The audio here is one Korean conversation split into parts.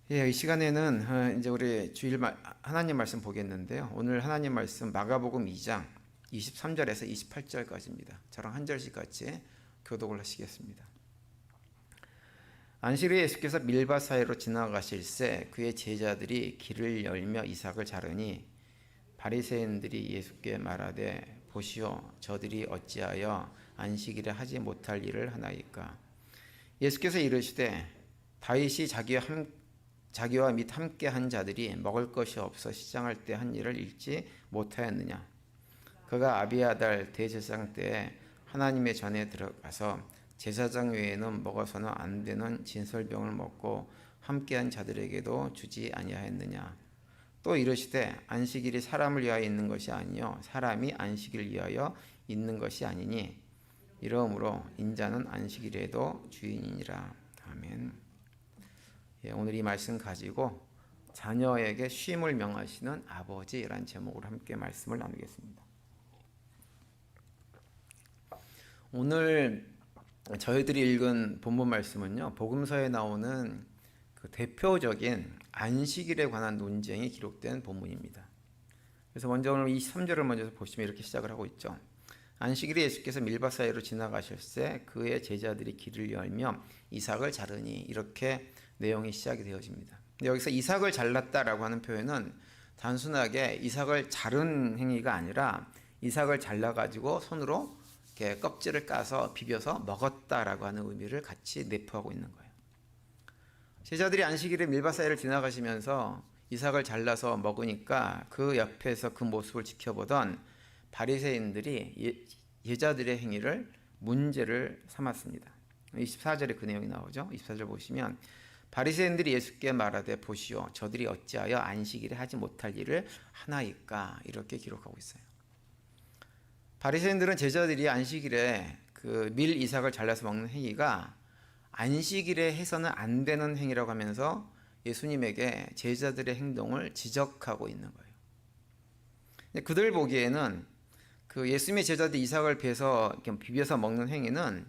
이 시간에는 이제 우리 하나님 말씀 보겠는데요. 오늘 하나님 말씀 마가복음 2장 23절에서 28절까지입니다. 저랑 한 절씩 같이 교독을 하시겠습니다. 안식일에 예수께서 밀밭 사이로 지나가실새 그의 제자들이 길을 열며 이삭을 자르니 바리새인들이 예수께 말하되 보시오 저들이 어찌하여 안식일에 하지 못할 일을 하나이까. 예수께서 이르시되 다윗이 자기와 및 함께 한 자들이 먹을 것이 없어 시장할 때 한 일을 읽지 못하였느냐. 그가 아비아달 대제사장 때에 하나님의 전에 들어가서 제사장 외에는 먹어서는 안 되는 진설병을 먹고 함께한 자들에게도 주지 아니하였느냐. 또 이르시되 안식일이 사람을 위하여 있는 것이 아니요 사람이 안식일을 위하여 있는 것이 아니니 이러므로 인자는 안식일에도 주인이니라. 아멘. 오늘 이 말씀 가지고 자녀에게 쉼을 명하시는 아버지라는 제목으로 함께 말씀을 나누겠습니다. 오늘 저희들이 읽은 본문 말씀은요, 복음서에 나오는 그 대표적인 안식일에 관한 논쟁이 기록된 본문입니다. 그래서 먼저 오늘 23절을 먼저 보시면 이렇게 시작을 하고 있죠. 안식일에 예수께서 밀밭 사이로 지나가실새 그의 제자들이 길을 열며 이삭을 자르니, 이렇게 내용이 시작이 되어집니다. 여기서 이삭을 잘랐다라고 하는 표현은 단순하게 이삭을 자른 행위가 아니라 이삭을 잘라가지고 손으로 이렇게 껍질을 까서 비벼서 먹었다라고 하는 의미를 같이 내포하고 있는 거예요. 제자들이 안식일에 밀밭 사이를 지나가시면서 이삭을 잘라서 먹으니까 그 옆에서 그 모습을 지켜보던 바리새인들이 제자들의 행위를 문제를 삼았습니다. 24절에 그 내용이 나오죠. 24절 보시면 바리새인들이 예수께 말하되 보시오 저들이 어찌하여 안식일에 하지 못할 일을 하나이까, 이렇게 기록하고 있어요. 바리새인들은 제자들이 안식일에 그 밀 이삭을 잘라서 먹는 행위가 안식일에 해서는 안 되는 행위라고 하면서 예수님에게 제자들의 행동을 지적하고 있는 거예요. 그들 보기에는 그 예수님의 제자들이 이삭을 비벼서 먹는 행위는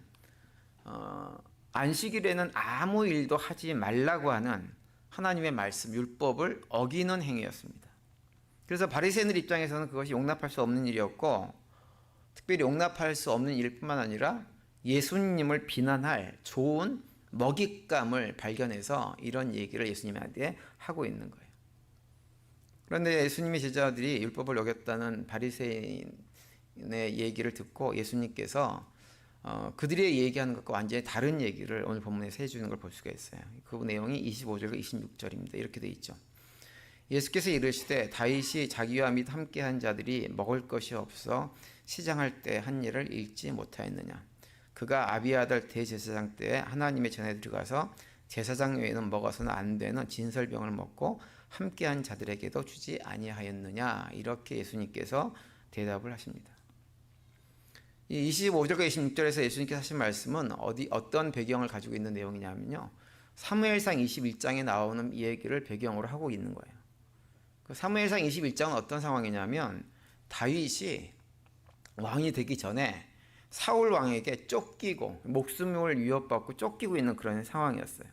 안식일에는 아무 일도 하지 말라고 하는 하나님의 말씀, 율법을 어기는 행위였습니다. 그래서 바리새인들 입장에서는 그것이 용납할 수 없는 일이었고, 특별히 용납할 수 없는 일뿐만 아니라 예수님을 비난할 좋은 먹잇감을 발견해서 이런 얘기를 예수님한테 하고 있는 거예요. 그런데 예수님의 제자들이 율법을 어겼다는 바리새인의 얘기를 듣고 예수님께서 그들이 얘기하는 것과 완전히 다른 얘기를 오늘 본문에서 해주는 걸 볼 수가 있어요. 그 내용이 25절과 26절입니다. 이렇게 되어 있죠. 예수께서 이르시되 다윗이 자기와 및 함께한 자들이 먹을 것이 없어 시장할 때 한 일을 읽지 못하였느냐. 그가 아비아달 대제사장 때에 하나님의 전에 들어가서 제사장 외에는 먹어서는 안 되는 진설병을 먹고 함께한 자들에게도 주지 아니하였느냐. 이렇게 예수님께서 대답을 하십니다. 이 25절과 26절에서 예수님께서 하신 말씀은 어떤 배경을 가지고 있는 내용이냐면요, 사무엘상 21장에 나오는 이 얘기를 배경으로 하고 있는 거예요. 그 사무엘상 21장은 어떤 상황이냐면 다윗이 왕이 되기 전에 사울 왕에게 쫓기고 목숨을 위협받고 쫓기고 있는 그런 상황이었어요.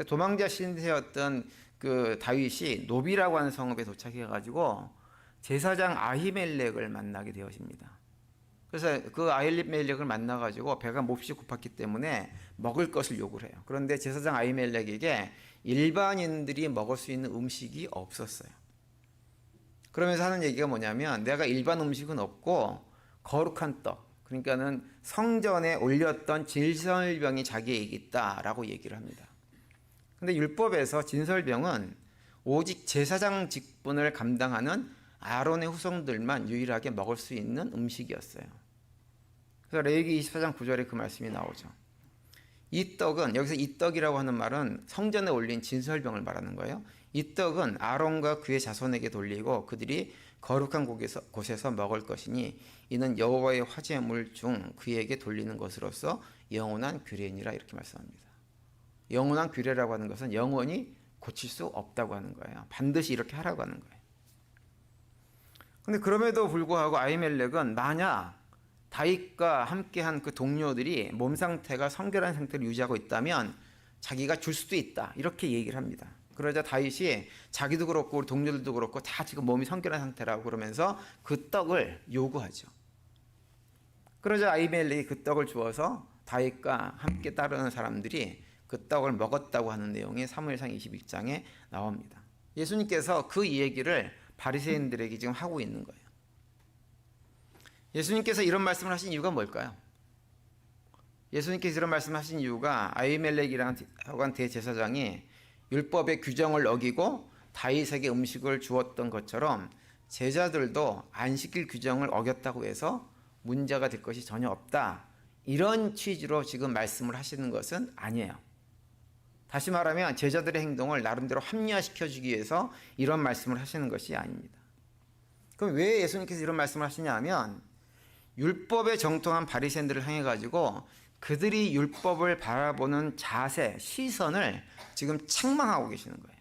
도망자 신세였던 그 다윗이 노비라고 하는 성읍에 도착해가지고 제사장 아히멜렉을 만나게 되어집니다. 그래서 그 아히멜렉을 만나가지고 배가 몹시 고팠기 때문에 먹을 것을 요구를 해요. 그런데 제사장 아히멜렉에게 일반인들이 먹을 수 있는 음식이 없었어요. 그러면서 하는 얘기가 뭐냐면, 내가 일반 음식은 없고 거룩한 떡, 그러니까는 성전에 올렸던 진설병이 자기에게 있다라고 얘기를 합니다. 근데 율법에서 진설병은 오직 제사장 직분을 감당하는 아론의 후손들만 유일하게 먹을 수 있는 음식이었어요. 그래서 레위기 24장 9절에 그 말씀이 나오죠. 이 떡은, 여기서 이 떡이라고 하는 말은 성전에 올린 진설병을 말하는 거예요. 이 떡은 아론과 그의 자손에게 돌리고 그들이 거룩한 곳에서 먹을 것이니 이는 여호와의 화제물 중 그에게 돌리는 것으로서 영원한 규례니라, 이렇게 말씀합니다. 영원한 규례라고 하는 것은 영원히 고칠 수 없다고 하는 거예요. 반드시 이렇게 하라고 하는 거예요. 근데 그럼에도 불구하고 아히멜렉은 만약 다윗과 함께한 그 동료들이 몸 상태가 성결한 상태를 유지하고 있다면 자기가 줄 수도 있다, 이렇게 얘기를 합니다. 그러자 다윗이 자기도 그렇고 우리 동료들도 그렇고 다 지금 몸이 성결한 상태라고 그러면서 그 떡을 요구하죠. 그러자 아히멜렉이 그 떡을 주어서 다윗과 함께 따르는 사람들이 그 떡을 먹었다고 하는 내용이 사무엘상 21장에 나옵니다. 예수님께서 그 얘기를 바리새인들에게 지금 하고 있는 거예요. 예수님께서 이런 말씀을 하신 이유가 뭘까요? 예수님께서 이런 말씀을 하신 이유가 아히멜렉이라고 한 대제사장이 율법의 규정을 어기고 다윗에게 음식을 주었던 것처럼 제자들도 안식일 규정을 어겼다고 해서 문제가 될 것이 전혀 없다. 이런 취지로 지금 말씀을 하시는 것은 아니에요. 다시 말하면 제자들의 행동을 나름대로 합리화시켜주기 위해서 이런 말씀을 하시는 것이 아닙니다. 그럼 왜 예수님께서 이런 말씀을 하시냐 하면 율법에 정통한 바리새인들을 향해 가지고 그들이 율법을 바라보는 자세, 시선을 지금 책망하고 계시는 거예요.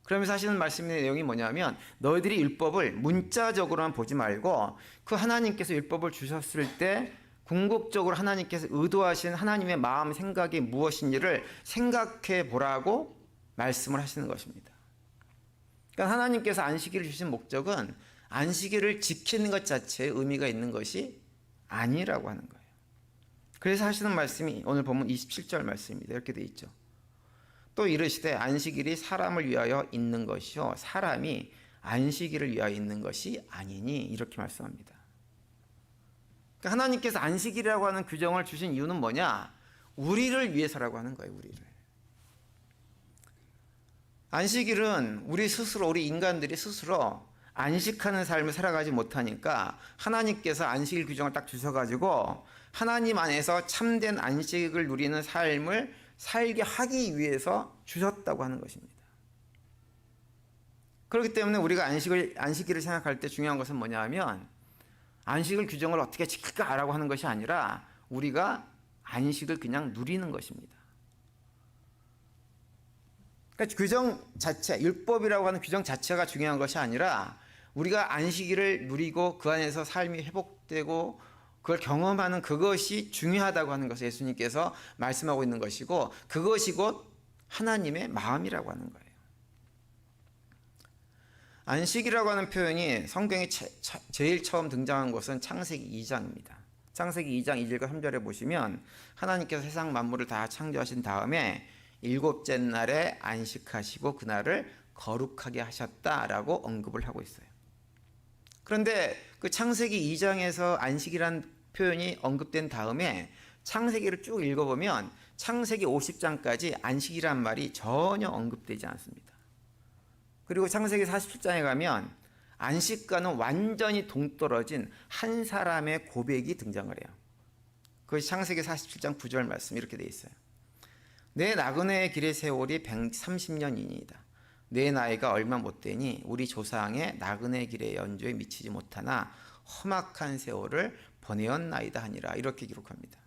그러면서 하시는 말씀의 내용이 뭐냐면 너희들이 율법을 문자적으로만 보지 말고 그 하나님께서 율법을 주셨을 때 궁극적으로 하나님께서 의도하신 하나님의 마음, 생각이 무엇인지를 생각해 보라고 말씀을 하시는 것입니다. 그러니까 하나님께서 안식일을 주신 목적은 안식일을 지키는 것 자체에 의미가 있는 것이 아니라고 하는 거예요. 그래서 하시는 말씀이 오늘 보면 27절 말씀입니다. 이렇게 되어 있죠. 또 이르시되 안식일이 사람을 위하여 있는 것이요 사람이 안식일을 위하여 있는 것이 아니니 이렇게 말씀합니다. 그러니까 하나님께서 안식일이라고 하는 규정을 주신 이유는 뭐냐? 우리를 위해서라고 하는 거예요. 우리를. 안식일은 우리 스스로, 우리 인간들이 스스로 안식하는 삶을 살아가지 못하니까 하나님께서 안식일 규정을 딱 주셔가지고 하나님 안에서 참된 안식을 누리는 삶을 살게 하기 위해서 주셨다고 하는 것입니다. 그렇기 때문에 우리가 안식일을 생각할 때 중요한 것은 뭐냐 하면 안식일 규정을 어떻게 지킬까라고 하는 것이 아니라 우리가 안식을 그냥 누리는 것입니다. 그러니까 규정 자체, 율법이라고 하는 규정 자체가 중요한 것이 아니라 우리가 안식일을 누리고 그 안에서 삶이 회복되고 그걸 경험하는 그것이 중요하다고 하는 것을 예수님께서 말씀하고 있는 것이고 그것이 곧 하나님의 마음이라고 하는 거예요. 안식이라고 하는 표현이 성경에 제일 처음 등장한 것은 창세기 2장입니다. 창세기 2장 2절과 3절에 보시면 하나님께서 세상 만물을 다 창조하신 다음에 일곱째 날에 안식하시고 그날을 거룩하게 하셨다라고 언급을 하고 있어요. 그런데 그 창세기 2장에서 안식이라는 표현이 언급된 다음에 창세기를 쭉 읽어보면 창세기 50장까지 안식이란 말이 전혀 언급되지 않습니다. 그리고 창세기 47장에 가면 안식과는 완전히 동떨어진 한 사람의 고백이 등장을 해요. 그것이 창세기 47장 9절 말씀 이렇게 되어 있어요. 내 나그네의 길의 세월이 130년이니이다. 내 나이가 얼마 못되니 우리 조상의 나그네 길의 연조에 미치지 못하나 험악한 세월을 보내었나이다 하니라 이렇게 기록합니다.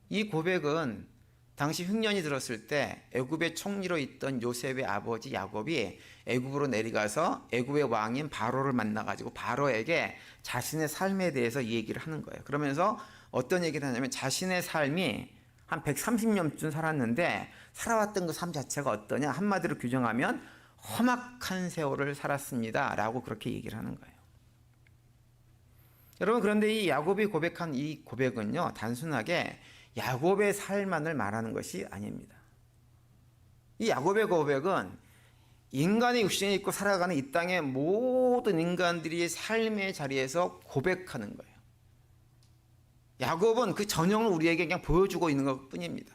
이 고백은 당시 흉년이 들었을 때 애굽의 총리로 있던 요셉의 아버지 야곱이 애굽으로 내려가서 애굽의 왕인 바로를 만나가지고 바로에게 자신의 삶에 대해서 이 얘기를 하는 거예요. 그러면서 어떤 얘기를 하냐면 자신의 삶이 한 130년쯤 살았는데 살아왔던 그 삶 자체가 어떠냐 한마디로 규정하면 험악한 세월을 살았습니다 라고 그렇게 얘기를 하는 거예요. 여러분 그런데 이 야곱이 고백한 이 고백은요 단순하게 야곱의 삶만을 말하는 것이 아닙니다. 이 야곱의 고백은 인간의 육신이 있고 살아가는 이 땅의 모든 인간들이 삶의 자리에서 고백하는 거예요. 야곱은 그 전형을 우리에게 그냥 보여주고 있는 것 뿐입니다.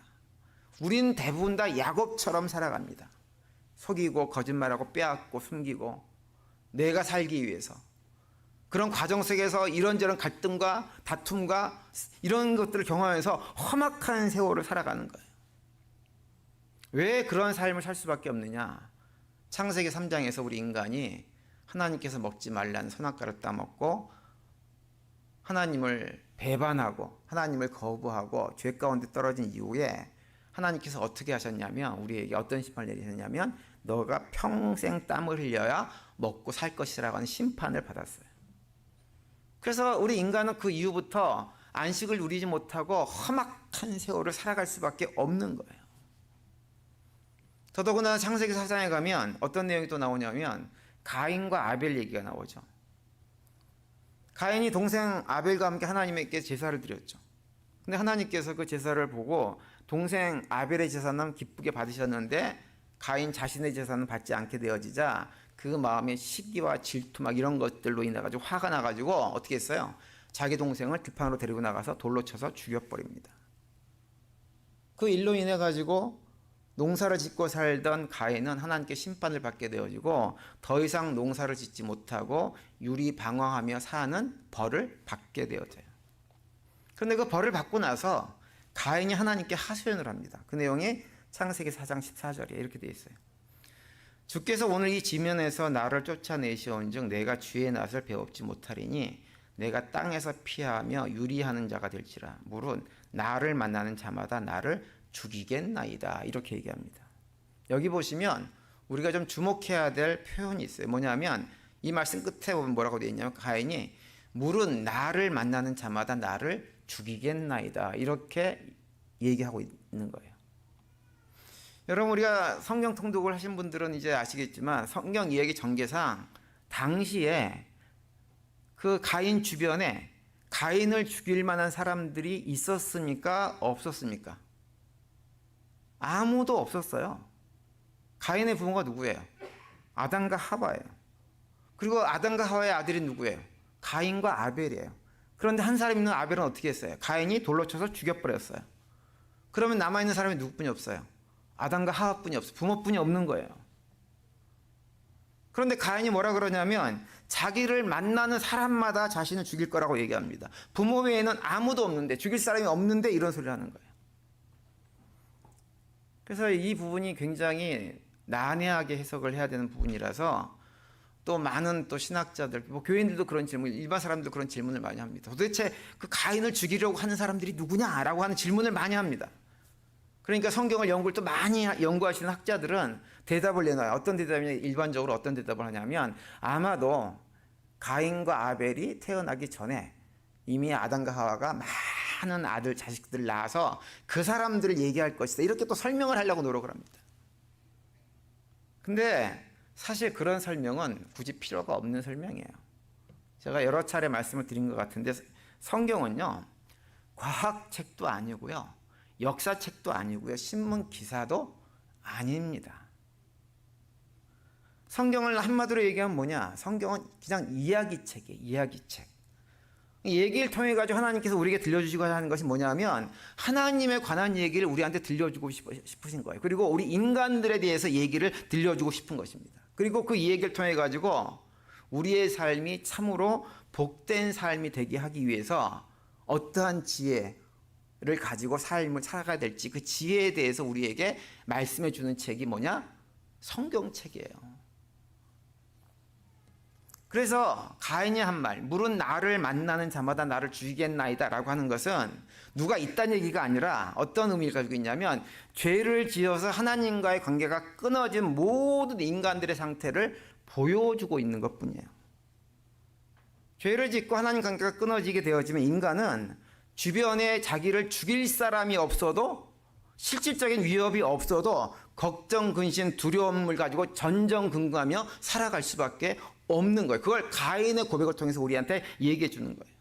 우리는 대부분 다 야곱처럼 살아갑니다. 속이고 거짓말하고 빼앗고 숨기고 내가 살기 위해서 그런 과정 속에서 이런저런 갈등과 다툼과 이런 것들을 경험하면서 험악한 세월을 살아가는 거예요. 왜 그런 삶을 살 수밖에 없느냐? 창세기 3장에서 우리 인간이 하나님께서 먹지 말라는 선악과를 따먹고 하나님을 배반하고 하나님을 거부하고 죄 가운데 떨어진 이후에 하나님께서 어떻게 하셨냐면 우리에게 어떤 심판을 내리셨냐면 너가 평생 땀을 흘려야 먹고 살 것이라고 하는 심판을 받았어요. 그래서 우리 인간은 그 이후부터 안식을 누리지 못하고 험악한 세월을 살아갈 수밖에 없는 거예요. 더더구나 창세기 4장에 가면 어떤 내용이 또 나오냐면 가인과 아벨 얘기가 나오죠. 가인이 동생 아벨과 함께 하나님께 제사를 드렸죠. 근데 하나님께서 그 제사를 보고 동생 아벨의 제사는 기쁘게 받으셨는데 가인 자신의 제사는 받지 않게 되어지자 그 마음에 시기와 질투 막 이런 것들로 인해 가지고 화가 나 가지고 어떻게 했어요? 자기 동생을 들판으로 데리고 나가서 돌로 쳐서 죽여버립니다. 그 일로 인해 가지고 농사를 짓고 살던 가인은 하나님께 심판을 받게 되어지고 더 이상 농사를 짓지 못하고 유리방황하며 사는 벌을 받게 되어져요. 그런데 그 벌을 받고 나서 가인이 하나님께 하소연을 합니다. 그 내용이 창세기 4장 14절에 이렇게 되어 있어요. 주께서 오늘 이 지면에서 나를 쫓아내시온즉 내가 주의 낯을 배웁지 못하리니 내가 땅에서 피하며 유리하는 자가 될지라 물은 나를 만나는 자마다 나를 죽이겠나이다. 이렇게 얘기합니다. 여기 보시면 우리가 좀 주목해야 될 표현이 있어요. 뭐냐면 이 말씀 끝에 보면 뭐라고 되어 있냐면 가인이 물은 나를 만나는 자마다 나를 죽이겠나이다. 이렇게 얘기하고 있는 거예요. 여러분 우리가 성경 통독을 하신 분들은 이제 아시겠지만 성경 이야기 전개상 당시에 그 가인 주변에 가인을 죽일 만한 사람들이 있었습니까? 없었습니까? 아무도 없었어요. 가인의 부모가 누구예요? 아담과 하와예요. 그리고 아담과 하와의 아들이 누구예요? 가인과 아벨이에요. 그런데 한 사람 있는 아벨은 어떻게 했어요? 가인이 돌로 쳐서 죽여버렸어요. 그러면 남아있는 사람이 누구뿐이 없어요? 아담과 하와뿐이 없어요. 부모뿐이 없는 거예요. 그런데 가인이 뭐라 그러냐면 자기를 만나는 사람마다 자신을 죽일 거라고 얘기합니다. 부모 외에는 아무도 없는데 죽일 사람이 없는데 이런 소리를 하는 거예요. 그래서 이 부분이 굉장히 난해하게 해석을 해야 되는 부분이라서 또 많은 또 신학자들, 뭐 교인들도 그런 질문, 일반 사람들도 그런 질문을 많이 합니다. 도대체 그 가인을 죽이려고 하는 사람들이 누구냐라고 하는 질문을 많이 합니다. 그러니까 성경을 연구를 또 많이 연구하시는 학자들은 대답을 내놔요. 어떤 대답이냐, 일반적으로 어떤 대답을 하냐면 아마도 가인과 아벨이 태어나기 전에 이미 아담과 하와가 많은 아들, 자식들을 낳아서 그 사람들을 얘기할 것이다. 이렇게 또 설명을 하려고 노력을 합니다. 근데 사실 그런 설명은 굳이 필요가 없는 설명이에요. 제가 여러 차례 말씀을 드린 것 같은데 성경은요, 과학책도 아니고요, 역사책도 아니고요, 신문 기사도 아닙니다. 성경을 한마디로 얘기하면 뭐냐? 성경은 그냥 이야기책이에요. 이야기책. 얘기를 통해 가지고 하나님께서 우리에게 들려주시고 하는 것이 뭐냐면 하나님에 관한 얘기를 우리한테 들려주고 싶으신 거예요. 그리고 우리 인간들에 대해서 얘기를 들려주고 싶은 것입니다. 그리고 그 얘기를 통해 가지고 우리의 삶이 참으로 복된 삶이 되게 하기 위해서 어떠한 지혜를 가지고 삶을 살아가야 될지 그 지혜에 대해서 우리에게 말씀해 주는 책이 뭐냐? 성경책이에요. 그래서 가인이 한 말, 물은 나를 만나는 자마다 나를 죽이겠나이다 라고 하는 것은 누가 있다는 얘기가 아니라 어떤 의미를 가지고 있냐면 죄를 지어서 하나님과의 관계가 끊어진 모든 인간들의 상태를 보여주고 있는 것뿐이에요. 죄를 짓고 하나님 관계가 끊어지게 되어지면 인간은 주변에 자기를 죽일 사람이 없어도 실질적인 위협이 없어도 걱정, 근심, 두려움을 가지고 전전긍긍하며 살아갈 수밖에 없는 거예요. 그걸 가인의 고백을 통해서 우리한테 얘기해 주는 거예요.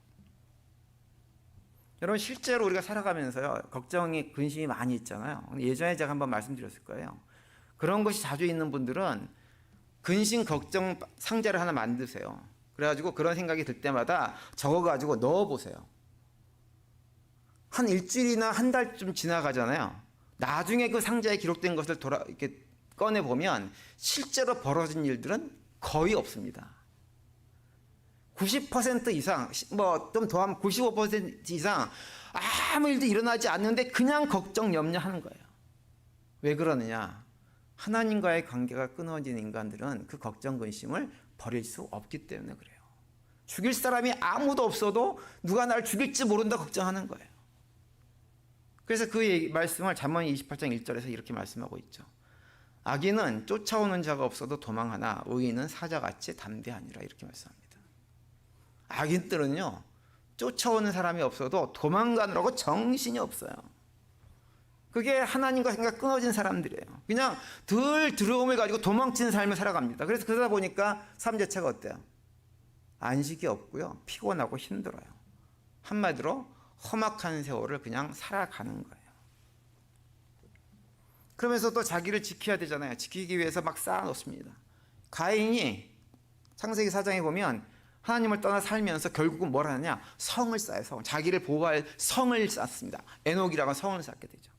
여러분 실제로 우리가 살아가면서요, 걱정이, 근심이 많이 있잖아요. 예전에 제가 한번 말씀드렸을 거예요. 그런 것이 자주 있는 분들은 근심, 걱정 상자를 하나 만드세요. 그래가지고 그런 생각이 들 때마다 적어가지고 넣어보세요. 한 일주일이나 한 달쯤 지나가잖아요. 나중에 그 상자에 기록된 것을 이렇게 꺼내보면 실제로 벌어진 일들은 거의 없습니다. 90% 이상, 뭐 좀 더하면 95% 이상 아무 일도 일어나지 않는데 그냥 걱정, 염려하는 거예요. 왜 그러느냐? 하나님과의 관계가 끊어진 인간들은 그 걱정, 근심을 버릴 수 없기 때문에 그래요. 죽일 사람이 아무도 없어도 누가 나를 죽일지 모른다 걱정하는 거예요. 그래서 그 말씀을 잠언 28장 1절에서 이렇게 말씀하고 있죠. 악인은 쫓아오는 자가 없어도 도망하나 의인은 사자같이 담대하니라 이렇게 말씀합니다. 악인들은요, 쫓아오는 사람이 없어도 도망가느라고 정신이 없어요. 그게 하나님과 생각 끊어진 사람들이에요. 그냥 덜 두려움을 가지고 도망치는 삶을 살아갑니다. 그래서 그러다 보니까 삶 자체가 어때요? 안식이 없고요. 피곤하고 힘들어요. 한마디로 험악한 세월을 그냥 살아가는 거예요. 그러면서 또 자기를 지켜야 되잖아요. 지키기 위해서 막 쌓아놓습니다. 가인이 창세기 4장에 보면 하나님을 떠나 살면서 결국은 뭘 하느냐? 성을 쌓아요. 성. 자기를 보호할 성을 쌓습니다. 에녹이라고 성을 쌓게 되죠.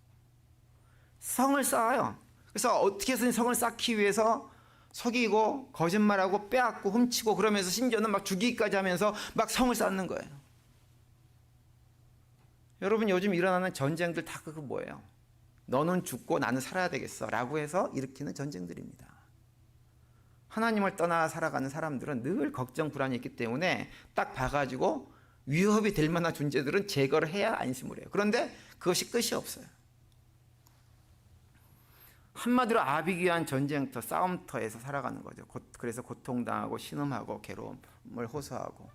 성을 쌓아요. 그래서 어떻게 해서든 성을 쌓기 위해서 속이고 거짓말하고 빼앗고 훔치고 그러면서 심지어는 막 죽이기까지 하면서 막 성을 쌓는 거예요. 여러분 요즘 일어나는 전쟁들 다 그거 뭐예요? 너는 죽고 나는 살아야 되겠어 라고 해서 일으키는 전쟁들입니다. 하나님을 떠나 살아가는 사람들은 늘 걱정 불안이 있기 때문에 딱 봐가지고 위협이 될 만한 존재들은 제거를 해야 안심을 해요. 그런데 그것이 끝이 없어요. 한마디로 아비규환 전쟁터, 싸움터에서 살아가는 거죠. 그래서 고통당하고 신음하고 괴로움을 호소하고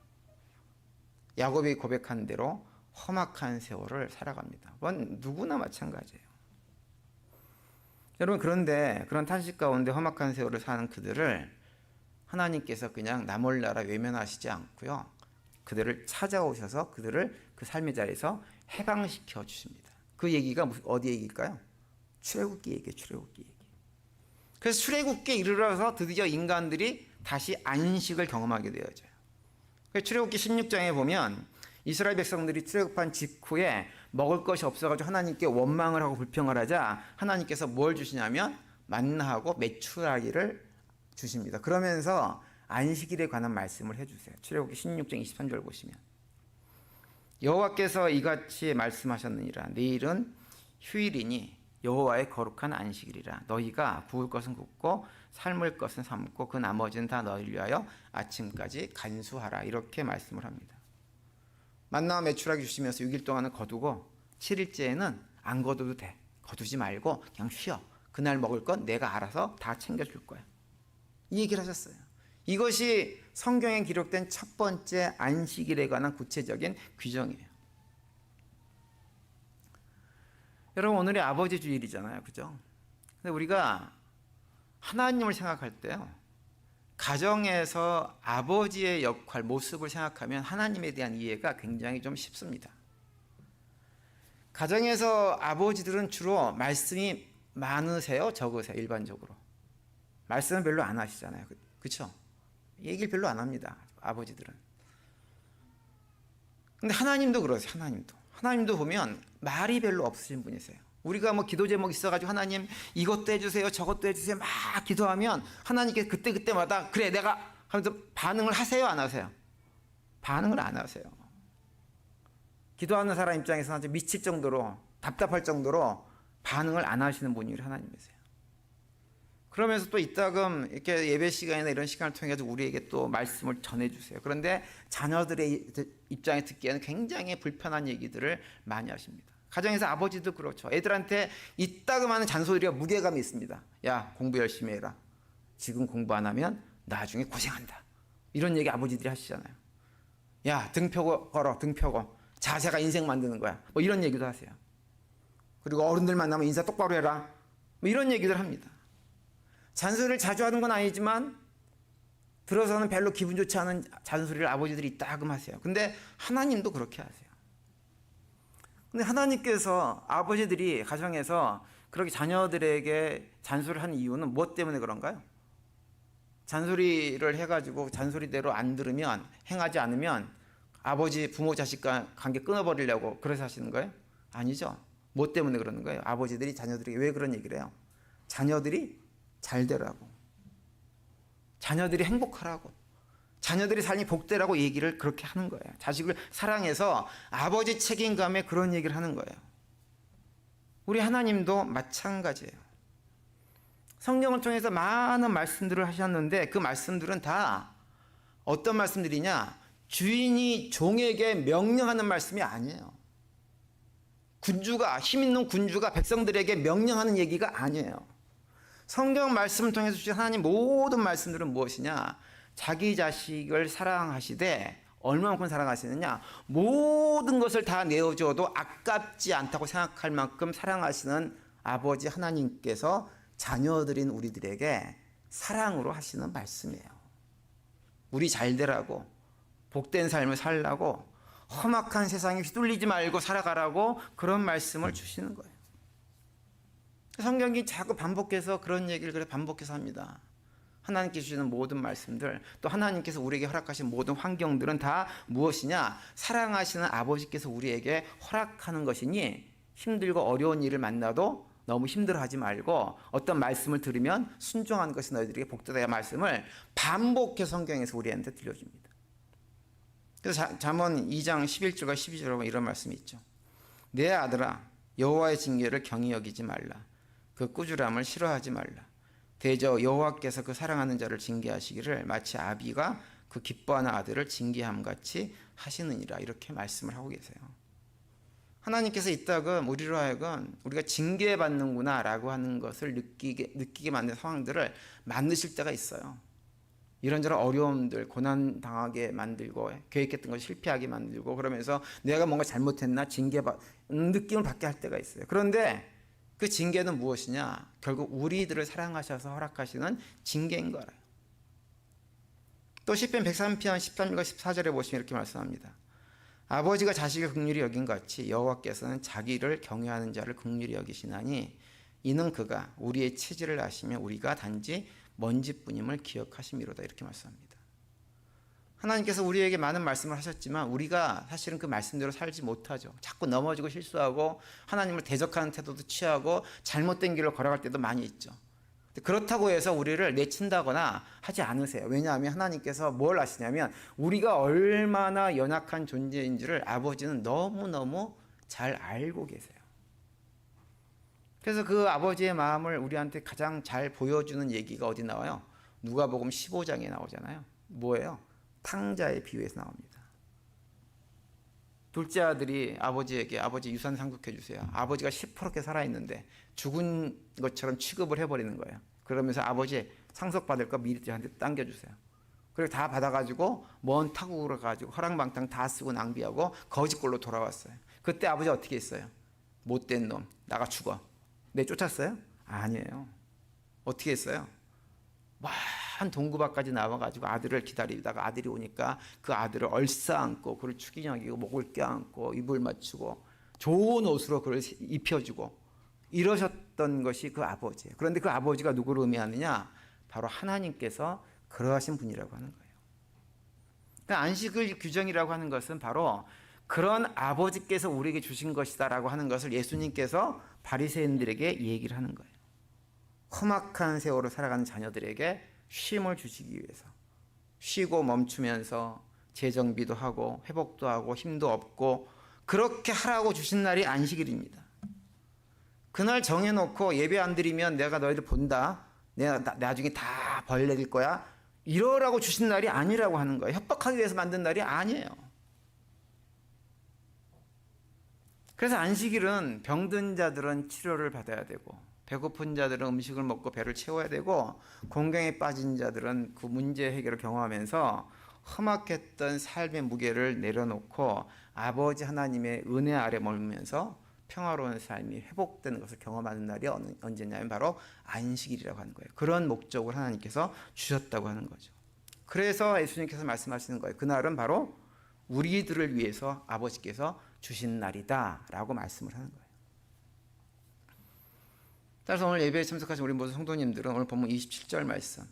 야곱이 고백한 대로 험악한 세월을 살아갑니다. 그건 누구나 마찬가지예요. 여러분 그런데 그런 탄식 가운데 험악한 세월을 사는 그들을 하나님께서 그냥 나 몰라라 외면하시지 않고요. 그들을 찾아오셔서 그들을 그 삶의 자리에서 해방시켜 주십니다. 그 얘기가 어디 얘기일까요? 출애굽기 얘기예요. 출애굽기 얘기. 그래서 출애굽기에 이르러서 드디어 인간들이 다시 안식을 경험하게 되어져요. 출애굽기 16장에 보면 이스라엘 백성들이 출애굽한 직후에 먹을 것이 없어가지고 하나님께 원망을 하고 불평을 하자 하나님께서 뭘 주시냐면 만나하고 메추라기를 주십니다. 그러면서 안식일에 관한 말씀을 해주세요. 출애굽기 16장 23절 보시면 여호와께서 이같이 말씀하셨느니라. 내일은 휴일이니 여호와의 거룩한 안식일이라. 너희가 구울 것은 굽고 삶을 것은 삶고 그 나머지는 다 너희를 위하여 아침까지 간수하라. 이렇게 말씀을 합니다. 만나와 메추라기 주시면서 6일 동안은 거두고 7일째에는 안 거둬도 돼. 거두지 말고 그냥 쉬어. 그날 먹을 건 내가 알아서 다 챙겨줄 거야. 이 얘기를 하셨어요. 이것이 성경에 기록된 첫 번째 안식일에 관한 구체적인 규정이에요. 여러분 오늘이 아버지 주일이잖아요. 그죠? 근데 우리가 하나님을 생각할 때요. 가정에서 아버지의 역할, 모습을 생각하면 하나님에 대한 이해가 굉장히 좀 쉽습니다. 가정에서 아버지들은 주로 말씀이 많으세요? 적으세요? 일반적으로. 말씀은 별로 안 하시잖아요. 그렇죠? 얘기를 별로 안 합니다. 아버지들은. 근데 하나님도 그러세요. 하나님도 보면 말이 별로 없으신 분이세요. 우리가 뭐 기도 제목 있어가지고 하나님 이것도 해주세요 저것도 해주세요 막 기도하면 하나님께서 그때마다 그래 내가 하면서 반응을 하세요 안 하세요? 반응을 안 하세요. 기도하는 사람 입장에서는 아주 미칠 정도로 답답할 정도로 반응을 안 하시는 분이 하나님이세요. 그러면서 또 이따금 이렇게 예배 시간이나 이런 시간을 통해 우리에게 또 말씀을 전해주세요. 그런데 자녀들의 입장에 듣기에는 굉장히 불편한 얘기들을 많이 하십니다. 가정에서 아버지도 그렇죠. 애들한테 이따금 하는 잔소리가 무게감이 있습니다. 야 공부 열심히 해라. 지금 공부 안 하면 나중에 고생한다. 이런 얘기 아버지들이 하시잖아요. 야 등표 걸어 등표. 자세가 인생 만드는 거야. 뭐 이런 얘기도 하세요. 그리고 어른들 만나면 인사 똑바로 해라. 뭐 이런 얘기들 합니다. 잔소리를 자주 하는 건 아니지만 들어서는 별로 기분 좋지 않은 잔소리를 아버지들이 이따금 하세요. 근데 하나님도 그렇게 하세요. 근데 하나님께서 아버지들이 가정에서 그렇게 자녀들에게 잔소리를 하는 이유는 무엇 때문에 그런가요? 잔소리를 해가지고 잔소리대로 안 들으면 행하지 않으면 아버지 부모 자식 관계 끊어버리려고 그래서 하시는 거예요? 아니죠. 무엇 때문에 그러는 거예요? 아버지들이 자녀들에게 왜 그런 얘기를 해요? 자녀들이 잘 되라고, 자녀들이 행복하라고, 자녀들의 삶이 복되라고 얘기를 그렇게 하는 거예요. 자식을 사랑해서 아버지 책임감에 그런 얘기를 하는 거예요. 우리 하나님도 마찬가지예요. 성경을 통해서 많은 말씀들을 하셨는데 그 말씀들은 다 어떤 말씀들이냐? 주인이 종에게 명령하는 말씀이 아니에요. 힘 있는 군주가 백성들에게 명령하는 얘기가 아니에요. 성경 말씀을 통해서 주신 하나님 모든 말씀들은 무엇이냐? 자기 자식을 사랑하시되 얼마만큼 사랑하시느냐? 모든 것을 다 내어줘도 아깝지 않다고 생각할 만큼 사랑하시는 아버지 하나님께서 자녀들인 우리들에게 사랑으로 하시는 말씀이에요. 우리 잘 되라고, 복된 삶을 살라고, 험악한 세상에 휘둘리지 말고 살아가라고 그런 말씀을 주시는 거예요. 성경이 자꾸 반복해서 그런 얘기를 그래 반복해서 합니다. 하나님께서 주시는 모든 말씀들, 또 하나님께서 우리에게 허락하신 모든 환경들은 다 무엇이냐? 사랑하시는 아버지께서 우리에게 허락하는 것이니 힘들고 어려운 일을 만나도 너무 힘들어하지 말고 어떤 말씀을 들으면 순종하는 것이 너희들에게 복되다 말씀을 반복해서 성경에서 우리한테 들려줍니다. 그래서 잠언 2장 11절과 12절에 보면 이런 말씀이 있죠. 내 아들아 여호와의 징계를 경히 여기지 말라. 그 꾸지람을 싫어하지 말라. 대저 여호와께서 그 사랑하는 자를 징계하시기를 마치 아비가 그 기뻐하는 아들을 징계함같이 하시느니라. 이렇게 말씀을 하고 계세요. 하나님께서 이따금 우리로 하여금 우리가 징계받는구나 라고 하는 것을 느끼게 만든 상황들을 만드실 때가 있어요. 이런저런 어려움들, 고난당하게 만들고 계획했던 걸 실패하게 만들고 그러면서 내가 뭔가 잘못했나 느낌을 받게 할 때가 있어요. 그런데 그 징계는 무엇이냐? 결국 우리들을 사랑하셔서 허락하시는 징계인 거예요. 또 시편 103편 13절과 14절에 보시면 이렇게 말씀합니다. 아버지가 자식을 긍휼히 여긴 같이 여호와께서는 자기를 경외하는 자를 긍휼히 여기시나니 이는 그가 우리의 체질을 아시며 우리가 단지 먼지뿐임을 기억하심이로다. 이렇게 말씀합니다. 하나님께서 우리에게 많은 말씀을 하셨지만 우리가 사실은 그 말씀대로 살지 못하죠. 자꾸 넘어지고 실수하고 하나님을 대적하는 태도도 취하고 잘못된 길로 걸어갈 때도 많이 있죠. 그렇다고 해서 우리를 내친다거나 하지 않으세요. 왜냐하면 하나님께서 뭘 아시냐면 우리가 얼마나 연약한 존재인지를 아버지는 너무너무 잘 알고 계세요. 그래서 그 아버지의 마음을 우리한테 가장 잘 보여주는 얘기가 어디 나와요? 누가복음 15장에 나오잖아요. 뭐예요? 탕자의 비유에서 나옵니다. 둘째 아들이 아버지에게 아버지 유산 상속해 주세요. 아버지가 시퍼렇게 살아있는데 죽은 것처럼 취급을 해버리는 거예요. 그러면서 아버지 상속받을 거 미리 저한테 당겨주세요. 그리고 다 받아가지고 먼 타국으로 가지고 허랑방탕 다 쓰고 낭비하고 거지꼴로 돌아왔어요. 그때 아버지 어떻게 했어요? 못된 놈 나가 죽어. 내쫓았어요? 아니에요. 어떻게 했어요? 먼 동구밖까지 나와가지고 아들을 기다리다가 아들이 오니까 그 아들을 얼싸안고 그를 추기냥이고 목을 껴안고 입을 맞추고 좋은 옷으로 그를 입혀주고 이러셨던 것이 그 아버지예요. 그런데 그 아버지가 누구를 의미하느냐? 바로 하나님께서 그러하신 분이라고 하는 거예요. 그러니까 안식일 규정이라고 하는 것은 바로 그런 아버지께서 우리에게 주신 것이다라고 하는 것을 예수님께서 바리새인들에게 얘기를 하는 거예요. 험악한 세월을 살아가는 자녀들에게 쉼을 주시기 위해서 쉬고 멈추면서 재정비도 하고 회복도 하고 힘도 얻고 그렇게 하라고 주신 날이 안식일입니다. 그날 정해놓고 예배 안 드리면 내가 너희들 본다. 내가 나중에 다 벌 내릴 거야. 이러라고 주신 날이 아니라고 하는 거예요. 협박하기 위해서 만든 날이 아니에요. 그래서 안식일은 병든 자들은 치료를 받아야 되고 배고픈 자들은 음식을 먹고 배를 채워야 되고 공경에 빠진 자들은 그 문제 해결을 경험하면서 험악했던 삶의 무게를 내려놓고 아버지 하나님의 은혜 아래 머물면서 평화로운 삶이 회복되는 것을 경험하는 날이 언제냐면 바로 안식일이라고 하는 거예요. 그런 목적을 하나님께서 주셨다고 하는 거죠. 그래서 예수님께서 말씀하시는 거예요. 그날은 바로 우리들을 위해서 아버지께서 주신 날이다 라고 말씀을 하는 거예요. 따라서 오늘 예배에 참석하신 우리 모든 성도님들은 오늘 본문 27절 말씀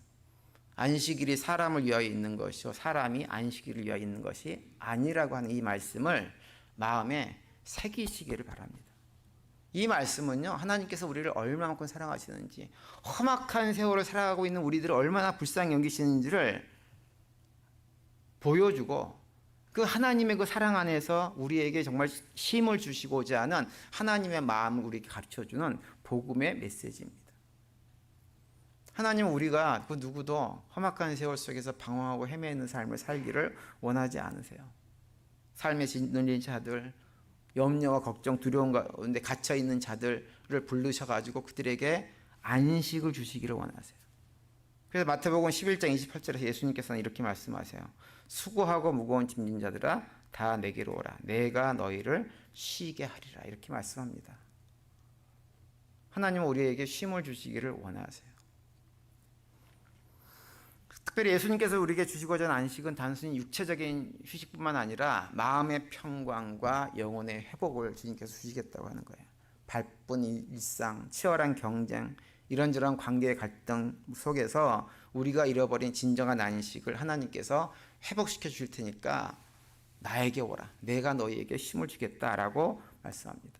안식일이 사람을 위하여 있는 것이요 사람이 안식일을 위하여 있는 것이 아니라고 하는 이 말씀을 마음에 새기시기를 바랍니다. 이 말씀은요 하나님께서 우리를 얼마만큼 사랑하시는지 험악한 세월을 살아가고 있는 우리들을 얼마나 불쌍히 여기시는지를 보여주고 그 하나님의 그 사랑 안에서 우리에게 정말 힘을 주시고자 하는 하나님의 마음을 우리에게 가르쳐주는 복음의 메시지입니다. 하나님은 우리가 그 누구도 험악한 세월 속에서 방황하고 헤매는 삶을 살기를 원하지 않으세요. 삶에 짓눌린 자들, 염려와 걱정, 두려움 가운데 갇혀있는 자들을 부르셔가지고 그들에게 안식을 주시기를 원하세요. 그래서 마태복음 11장 28절에서 예수님께서는 이렇게 말씀하세요. 수고하고 무거운 짐진 자들아 다 내게로 오라. 내가 너희를 쉬게 하리라. 이렇게 말씀합니다. 하나님은 우리에게 쉼을 주시기를 원하세요. 특별히 예수님께서 우리에게 주시고자 하는 안식은 단순히 육체적인 휴식뿐만 아니라 마음의 평강과 영혼의 회복을 주님께서 주시겠다고 하는 거예요. 바쁜 일상, 치열한 경쟁, 이런저런 관계의 갈등 속에서 우리가 잃어버린 진정한 안식을 하나님께서 회복시켜 주실 테니까 나에게 오라. 내가 너희에게 힘을 주겠다라고 말씀합니다.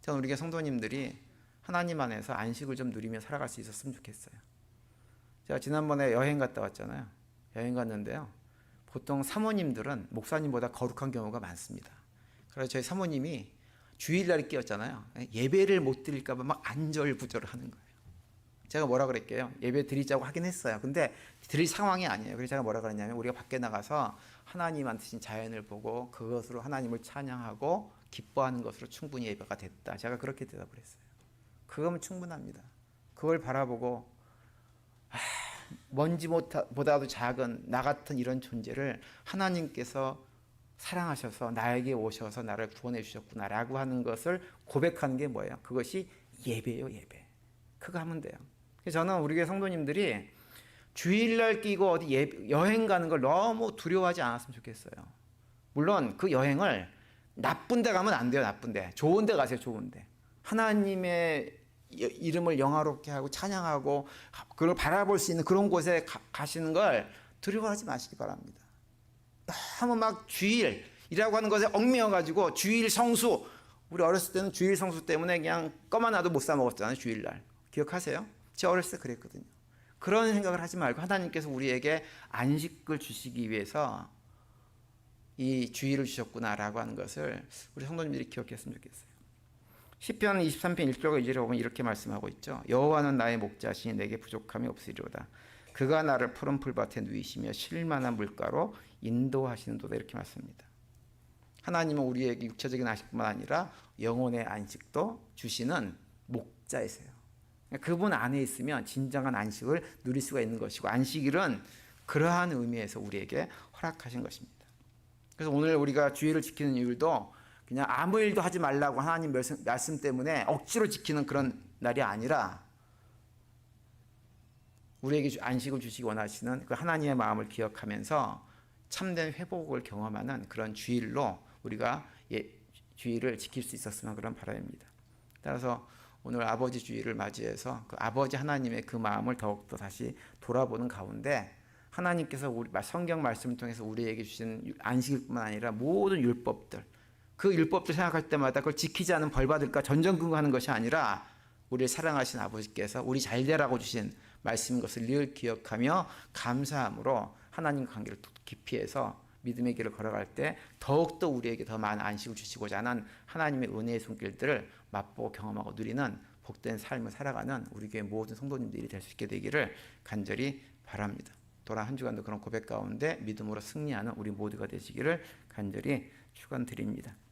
저는 우리가 성도님들이 하나님 안에서 안식을 좀 누리며 살아갈 수 있었으면 좋겠어요. 제가 지난번에 여행 갔다 왔잖아요. 여행 갔는데요. 보통 사모님들은 목사님보다 거룩한 경우가 많습니다. 그래서 저희 사모님이 주일날에 끼었잖아요. 예배를 못 드릴까 봐 막 안절부절을 하는 거예요. 제가 뭐라 그랬게요? 예배 드리자고 하긴 했어요. 근데 드릴 상황이 아니에요. 그래서 제가 뭐라 그랬냐면 우리가 밖에 나가서 하나님한테 주신 자연을 보고 그것으로 하나님을 찬양하고 기뻐하는 것으로 충분히 예배가 됐다. 제가 그렇게 대답을 했어요. 그거면 충분합니다. 그걸 바라보고 먼지보다도 작은 나 같은 이런 존재를 하나님께서 사랑하셔서 나에게 오셔서 나를 구원해 주셨구나라고 하는 것을 고백하는 게 뭐예요? 그것이 예배예요, 예배. 그거 하면 돼요. 그래서 저는 우리 교회 성도님들이 주일날 끼고 어디 여행 가는 걸 너무 두려워하지 않았으면 좋겠어요. 물론 그 여행을 나쁜 데 가면 안 돼요, 나쁜 데. 좋은 데 가세요, 좋은 데. 하나님의 이름을 영화롭게 하고 찬양하고 그걸 바라볼 수 있는 그런 곳에 가시는 걸 두려워하지 마시기 바랍니다. 너무 막 주일이라고 하는 것에 얽매여가지고 주일 성수, 우리 어렸을 때는 주일 성수 때문에 그냥 껌 하나도 못 사 먹었잖아요. 주일날 기억하세요? 제 어렸을 때 그랬거든요. 그런 생각을 하지 말고 하나님께서 우리에게 안식을 주시기 위해서 이 주일을 주셨구나라고 하는 것을 우리 성도님들이 기억했으면 좋겠어요. 시편 23편 1절과 2절에 보면 이렇게 말씀하고 있죠. 여호와는 나의 목자시니 내게 부족함이 없으리로다. 그가 나를 푸른 풀밭에 누이시며 쉴만한 물가로 인도하시는도다. 이렇게 말씀합니다. 하나님은 우리에게 육체적인 안식뿐만 아니라 영혼의 안식도 주시는 목자이세요. 그분 안에 있으면 진정한 안식을 누릴 수가 있는 것이고, 안식일은 그러한 의미에서 우리에게 허락하신 것입니다. 그래서 오늘 우리가 주일을 지키는 이유도 그냥 아무 일도 하지 말라고 하나님 말씀 때문에 억지로 지키는 그런 날이 아니라 우리에게 안식을 주시기 원하시는 그 하나님의 마음을 기억하면서 참된 회복을 경험하는 그런 주일로 우리가 주일을 지킬 수 있었으면 그런 바람입니다. 따라서 오늘 아버지 주일을 맞이해서 그 아버지 하나님의 그 마음을 더욱더 다시 돌아보는 가운데 하나님께서 성경 말씀을 통해서 우리에게 주신 안식일뿐만 아니라 모든 율법들, 그 율법들 생각할 때마다 그걸 지키지 않으면 벌 받을까 전전긍긍하는 것이 아니라 우리를 사랑하신 아버지께서 우리 잘되라고 주신 말씀인 것을 늘 기억하며 감사함으로 하나님 관계를 깊이 해서 믿음의 길을 걸어갈 때 더욱더 우리에게 더 많은 안식을 주시고자 하는 하나님의 은혜의 손길들을 맛보고 경험하고 누리는 복된 삶을 살아가는 우리 교회 모든 성도님들이 될 수 있게 되기를 간절히 바랍니다. 돌아온 한 주간도 그런 고백 가운데 믿음으로 승리하는 우리 모두가 되시기를 간절히 축원드립니다.